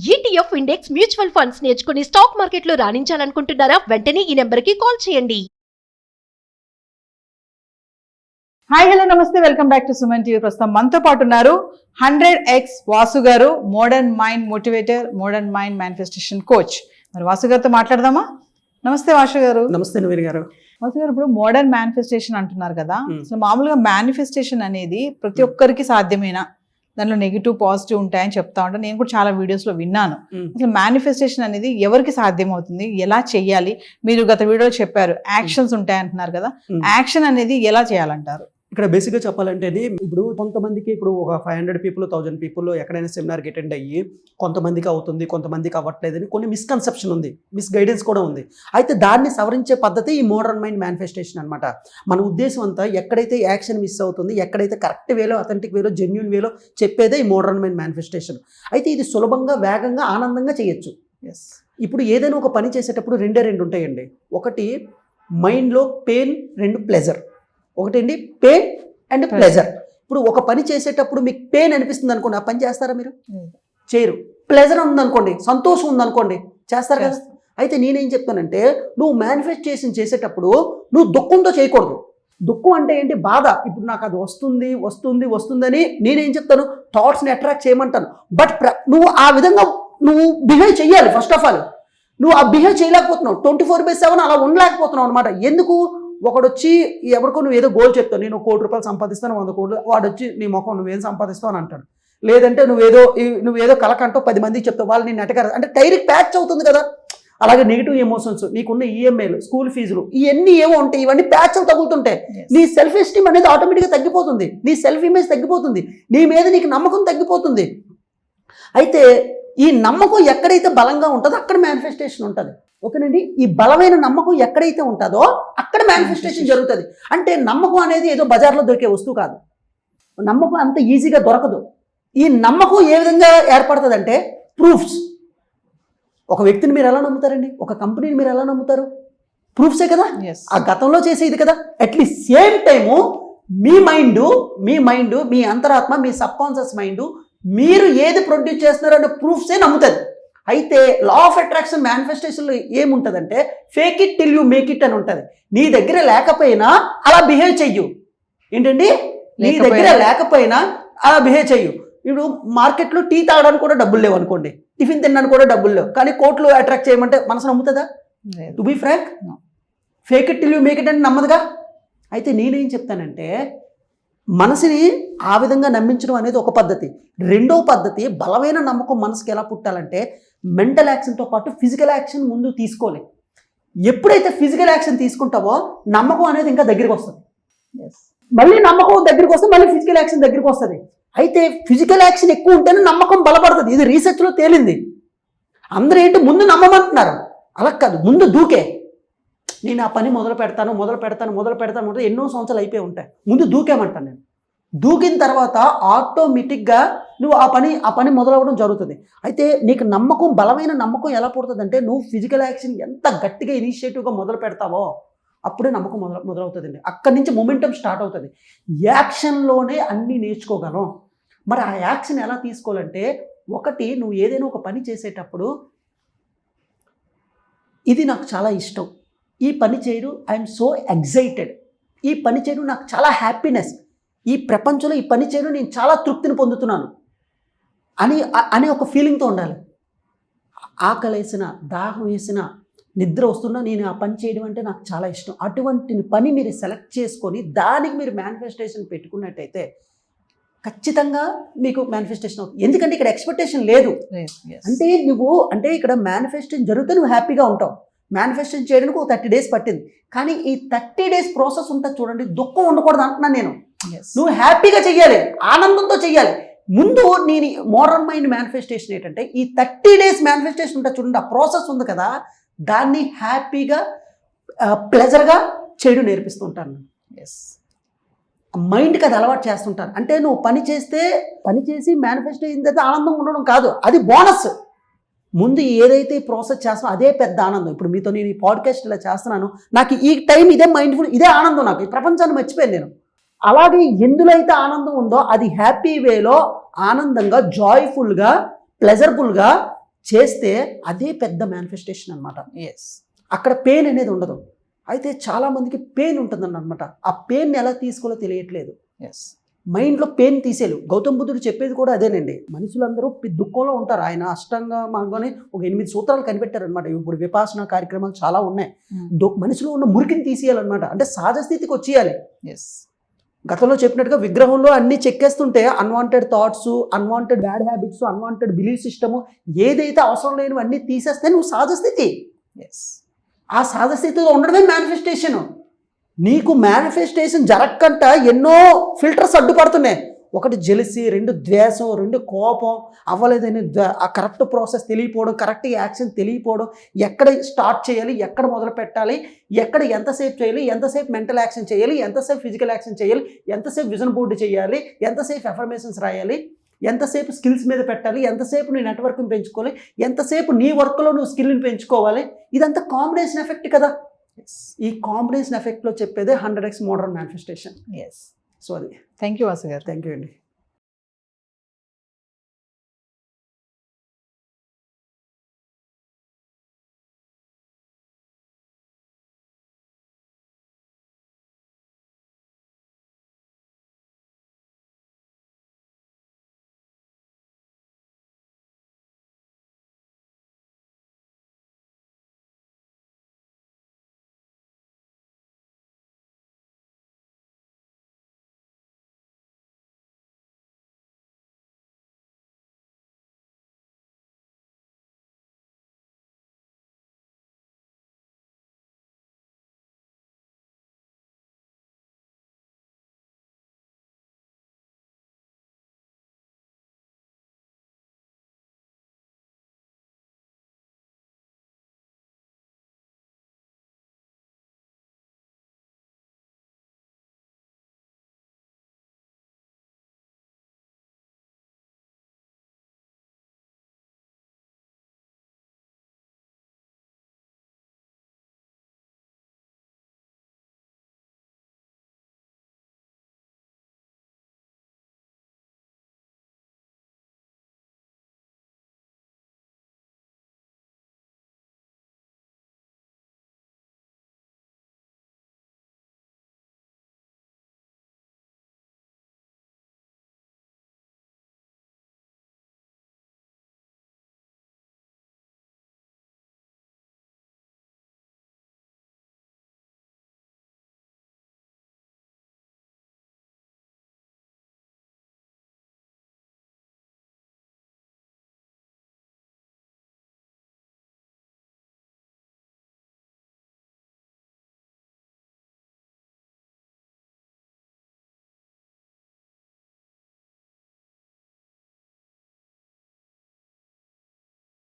ETF index mutual funds నేర్చుకుని stock మార్కెట్లో రాణించాలనుకుంటున్నారా? వెంటనే ఈ నెంబర్కి కాల్ చేయండి. హాయ్ హలో నమస్తే, welcome back to Suman TV. ప్రస్తుతం మనతో పాటు ఉన్నారు 100x వాసు గారు, modern mind motivator, modern mind manifestation coach. మరి వాసు గారితో మాట్లాడదామా? నమస్తే వాసు గారు. నమస్తే నవీన్ గారు. వాసు గారు, ఇప్పుడు మోడర్న్ మేనిఫెస్టేషన్ అంటున్నారు కదా, అసలు మామూలుగా మేనిఫెస్టేషన్ అనేది ప్రతి ఒక్కరికి సాధ్యమేనా? దానిలో నెగిటివ్ పాజిటివ్ ఉంటాయని చెప్తా ఉంటాను. నేను కూడా చాలా వీడియోస్ లో విన్నాను. అసలు మేనిఫెస్టేషన్ అనేది ఎవరికి సాధ్యం అవుతుంది, ఎలా చెయ్యాలి? మీరు గత వీడియోలో చెప్పారు యాక్షన్స్ ఉంటాయంటున్నారు కదా, యాక్షన్ అనేది ఎలా చేయాలంటారు? ఇక్కడ బేసిక్గా చెప్పాలంటే ఇప్పుడు కొంతమందికి ఇప్పుడు ఒక 500 పీపుల్ 1000 పీపుల్ ఎక్కడైనా సెమినార్కి అటెండ్ అయ్యి కొంతమందికి అవుతుంది, కొంతమందికి అవ్వట్లేదని కొన్ని మిస్కన్సెప్షన్ ఉంది, మిస్ గైడెన్స్ కూడా ఉంది. అయితే దాన్ని సవరించే పద్ధతి ఈ మోడర్న్ మైండ్ మేనిఫెస్టేషన్ అనమాట. మన ఉద్దేశం అంతా ఎక్కడైతే యాక్షన్ మిస్ అవుతుంది, ఎక్కడైతే కరెక్ట్ వేలో, అథెంటిక్ వేలో, జెన్యూన్ వేలో చెప్పేదే ఈ మోడర్న్ మైండ్ మేనిఫెస్టేషన్. అయితే ఇది సులభంగా, వేగంగా, ఆనందంగా చేయొచ్చు. ఇప్పుడు ఏదైనా ఒక పని చేసేటప్పుడు రెండు ఉంటాయండి. ఒకటి మైండ్లో పెయిన్, రెండు ప్లెజర్. ఒకటండి పెయిన్ అండ్ ప్లెజర్. ఇప్పుడు ఒక పని చేసేటప్పుడు మీకు పెయిన్ అనిపిస్తుంది అనుకోండి, ఆ పని చేస్తారా? మీరు చేయరు. ప్లెజర్ ఉందనుకోండి, సంతోషం ఉందనుకోండి, చేస్తారు కదా. అయితే నేనేం చెప్తానంటే, నువ్వు మేనిఫెస్టేషన్ చేసేటప్పుడు నువ్వు దుఃఖంతో చేయకూడదు. దుఃఖం అంటే ఏంటి? బాధ. ఇప్పుడు నాకు అది వస్తుందని నేనేం చెప్తాను, థాట్స్ని అట్రాక్ట్ చేయమంటాను. బట్ నువ్వు ఆ విధంగా నువ్వు బిహేవ్ చెయ్యాలి. ఫస్ట్ ఆఫ్ ఆల్ నువ్వు ఆ బిహేవ్ చేయలేకపోతున్నావు, 24/7 అలా ఉండలేకపోతున్నావు అనమాట. ఎందుకు? ఒకడు వచ్చి ఎవరికో నువ్వు ఏదో గోల్ చెప్తావు, నేను 1 కోటి రూపాయలు సంపాదిస్తాను, 100 కోట్లు. వాడు వచ్చి నీ ముఖం నువ్వేం సంపాదిస్తావు అని అంటాడు. లేదంటే నువ్వేదో కలకంటావు, 10 మందికి చెప్తావు, వాళ్ళు నేను నెట్టగారు అంటే డైరెక్ట్ ప్యాచ్ అవుతుంది కదా. అలాగే నెగిటివ్ ఎమోషన్స్, నీకున్న ఈఎంఐలు, స్కూల్ ఫీజులు, ఇవన్నీ ఏమో ఉంటాయి, ఇవన్నీ ప్యాచ్లు తగులుతుంటాయి. నీ సెల్ఫ్ ఎస్టీమ్ అనేది ఆటోమేటిక్గా తగ్గిపోతుంది, నీ సెల్ఫ్ ఇమేజ్ తగ్గిపోతుంది, నీ మీద నీకు నమ్మకం తగ్గిపోతుంది. అయితే ఈ నమ్మకం ఎక్కడైతే బలంగా ఉంటుందో అక్కడ మేనిఫెస్టేషన్ ఉంటుంది. ఓకేనండి. ఈ బలమైన నమ్మకం ఎక్కడైతే ఉంటుందో అక్కడ మేనిఫెస్టేషన్ జరుగుతుంది. అంటే నమ్మకం అనేది ఏదో బజార్లో దొరికే వస్తువు కాదు. నమ్మకం అంత ఈజీగా దొరకదు. ఈ నమ్మకం ఏ విధంగా ఏర్పడుతుంది అంటే ప్రూఫ్స్. ఒక వ్యక్తిని మీరు ఎలా నమ్ముతారండి? ఒక కంపెనీని మీరు ఎలా నమ్ముతారు? ప్రూఫ్సే కదా, ఆ గతంలో చేసేది కదా. అట్లీస్ట్ సేమ్ టైము మీ మైండ్, మీ అంతరాత్మ, మీ సబ్కాన్షియస్ మైండ్ మీరు ఏది ప్రొడ్యూస్ చేస్తున్నారో అనే ప్రూఫ్సే నమ్ముతుంది. అయితే లా ఆఫ్ అట్రాక్షన్ మేనిఫెస్టేషన్లో ఏముంటుందంటే fake it till you make it అని ఉంటుంది. నీ దగ్గర లేకపోయినా అలా బిహేవ్ చెయ్యు. ఏంటండి? నీ దగ్గర లేకపోయినా అలా బిహేవ్ చెయ్యు. ఇప్పుడు మార్కెట్లో టీ తాగడానికి కూడా డబ్బులు లేవు అనుకోండి, టిఫిన్ తినడానికి కూడా డబ్బులు లేవు, కానీ కోట్లు అట్రాక్ట్ చేయమంటే మనసు నమ్ముతుందా? To be frank, fake it till you make it అని నమ్మదుగా. అయితే నేనేం చెప్తానంటే, మనసుని ఆ విధంగా నమ్మించడం అనేది ఒక పద్ధతి. రెండో పద్ధతి, బలమైన నమ్మకం మనసుకి ఎలా పుట్టాలంటే మెంటల్ యాక్షన్తో పాటు ఫిజికల్ యాక్షన్ ముందు తీసుకోవాలి. ఎప్పుడైతే ఫిజికల్ యాక్షన్ తీసుకుంటావో నమ్మకం అనేది ఇంకా దగ్గరికి వస్తుంది. మళ్ళీ నమ్మకం దగ్గరికి వస్తే మళ్ళీ ఫిజికల్ యాక్షన్ దగ్గరికి వస్తుంది. అయితే ఫిజికల్ యాక్షన్ ఎక్కువ ఉంటేనే నమ్మకం బలపడుతుంది. ఇది రీసెర్చ్లో తేలింది. అందరూ ఏంటి ముందు నమ్మమంటున్నారు, అలా కాదు, ముందు దూకే. నేను ఆ పని మొదలు పెడతాను ఎన్నో సంవత్సరాలు అయిపోయి ఉంటాయి, ముందు దూకేమంటాను నేను. దూకిన తర్వాత ఆటోమేటిక్గా నువ్వు ఆ పని మొదలవ్వడం జరుగుతుంది. అయితే నీకు నమ్మకం, బలమైన నమ్మకం ఎలా పుడుతుందంటే నువ్వు ఫిజికల్ యాక్షన్ ఎంత గట్టిగా ఇనిషియేటివ్గా మొదలు పెడతావో అప్పుడే నమ్మకం మొదలవుతుందండి. అక్కడి నుంచి మొమెంటం స్టార్ట్ అవుతుంది. యాక్షన్లోనే అన్నీ నేర్చుకోగలం. మరి ఆ యాక్షన్ ఎలా తీసుకోవాలంటే, ఒకటి, నువ్వు ఏదైనా ఒక పని చేసేటప్పుడు ఇది నాకు చాలా ఇష్టం, ఈ పని చేయరు, ఐఎమ్ సో ఎగ్జైటెడ్, ఈ పని చేయడం నాకు చాలా హ్యాపీనెస్, ఈ ప్రపంచంలో ఈ పని చేయడం నేను చాలా తృప్తిని పొందుతున్నాను అని ఒక ఫీలింగ్తో ఉండాలి. ఆకలి వేసిన, దాహం వేసిన, నిద్ర వస్తున్నా నేను ఆ పని చేయడం అంటే నాకు చాలా ఇష్టం, అటువంటి పని మీరు సెలెక్ట్ చేసుకొని దానికి మీరు మేనిఫెస్టేషన్ పెట్టుకున్నట్టయితే ఖచ్చితంగా మీకు మేనిఫెస్టేషన్ అవుతుంది. ఎందుకంటే ఇక్కడ ఎక్స్పెక్టేషన్ లేదు. అంటే ఇక్కడ మేనిఫెస్టేషన్ జరిగితే నువ్వు హ్యాపీగా ఉంటావు. మేనిఫెస్టేషన్ చేయడానికి ఒక 30 days పట్టింది, కానీ ఈ 30 days ప్రాసెస్ ఉంటుంది చూడండి, దుఃఖం ఉండకూడదు అంటున్నాను నేను. నువ్వు హ్యాపీగా చెయ్యాలి, ఆనందంతో చెయ్యాలి. ముందు నేను మోడర్న్ మైండ్ మేనిఫెస్టేషన్ ఏంటంటే ఈ 30 days మేనిఫెస్టేషన్ ఉంటుంది చూడండి, ఆ ప్రాసెస్ ఉంది కదా, దాన్ని హ్యాపీగా ప్లెజర్గా చేయడం నేర్పిస్తూ ఉంటాను. మైండ్కి అది అలవాటు చేస్తుంటాను. అంటే నువ్వు పని చేసి మేనిఫెస్టో అయిన తర్వాత ఆనందంగా ఉండడం కాదు, అది బోనస్. ముందు ఏదైతే ప్రాసెస్ చేస్తానో అదే పెద్ద ఆనందం. ఇప్పుడు మీతో నేను ఈ పాడ్కాస్ట్ ఇలా చేస్తున్నాను, నాకు ఈ టైం ఇదే మైండ్ఫుల్, ఇదే ఆనందం. నాకు ఈ ప్రపంచాన్ని మర్చిపోయాను నేను. అలాగే ఎందులో అయితే ఆనందం ఉందో అది హ్యాపీ వేలో ఆనందంగా, జాయ్ఫుల్గా, ప్లెజర్ఫుల్గా చేస్తే అదే పెద్ద మేనిఫెస్టేషన్ అనమాట. ఎస్ అక్కడ పెయిన్ అనేది ఉండదు. అయితే చాలామందికి పెయిన్ ఉంటుందని అనమాట. ఆ పెయిన్ని ఎలా తీసుకోవాలో తెలియట్లేదు. ఎస్ మైండ్లో పెయిన్ తీసేలు. గౌతమ్ బుద్ధుడు చెప్పేది కూడా అదేనండి. మనుషులందరూ దుఃఖంలో ఉంటారు. ఆయన అష్టాంగ మార్గంలోనే ఒక 8 సూత్రాలు కనిపెట్టారనమాట. ఇప్పుడు విపాసన కార్యక్రమాలు చాలా ఉన్నాయి. మనిషిలో ఉన్న మురికిని తీసేయాలన్నమాట. అంటే సహజ స్థితికి వచ్చేయాలి. ఎస్ గతంలో చెప్పినట్టుగా విగ్రహంలో అన్ని చెక్కేస్తుంటే unwanted thoughts, unwanted bad habits, unwanted belief system ఏదైతే అవసరం లేనివి అన్నీ తీసేస్తే నువ్వు సహజ స్థితి. ఎస్ ఆ సహజ స్థితిలో ఉండడమే మేనిఫెస్టేషన్. నీకు మేనిఫెస్టేషన్ జరగకంట ఎన్నో ఫిల్టర్స్ అడ్డుపడుతున్నాయి. 1 జెలసీ, 2 ద్వేషం, 2 కోపం, అవ్వలేదని ఆ కరెక్ట్ ప్రాసెస్ తెలియపోవడం, కరెక్ట్ యాక్షన్ తెలియపోవడం, ఎక్కడ స్టార్ట్ చేయాలి, ఎక్కడ మొదలు పెట్టాలి, ఎక్కడ ఎంతసేపు చేయాలి, ఎంతసేపు మెంటల్ యాక్షన్ చేయాలి, ఎంతసేపు ఫిజికల్ యాక్షన్ చేయాలి, ఎంతసేపు విజన్ బోర్డు చేయాలి, ఎంతసేపు ఎఫర్మేషన్స్ రాయాలి, ఎంతసేపు స్కిల్స్ మీద పెట్టాలి, ఎంతసేపు నీ నెట్వర్క్ని పెంచుకోవాలి, ఎంతసేపు నీ వర్క్లో నువ్వు స్కిల్ని పెంచుకోవాలి. ఇదంతా కాంబినేషన్ ఎఫెక్ట్ కదా. ఈ కాంబినేషన్ ఎఫెక్ట్లో చెప్పేదే 100x modern manifestation. Yes so అది. Thank you Vasu garu. Thank you అండి.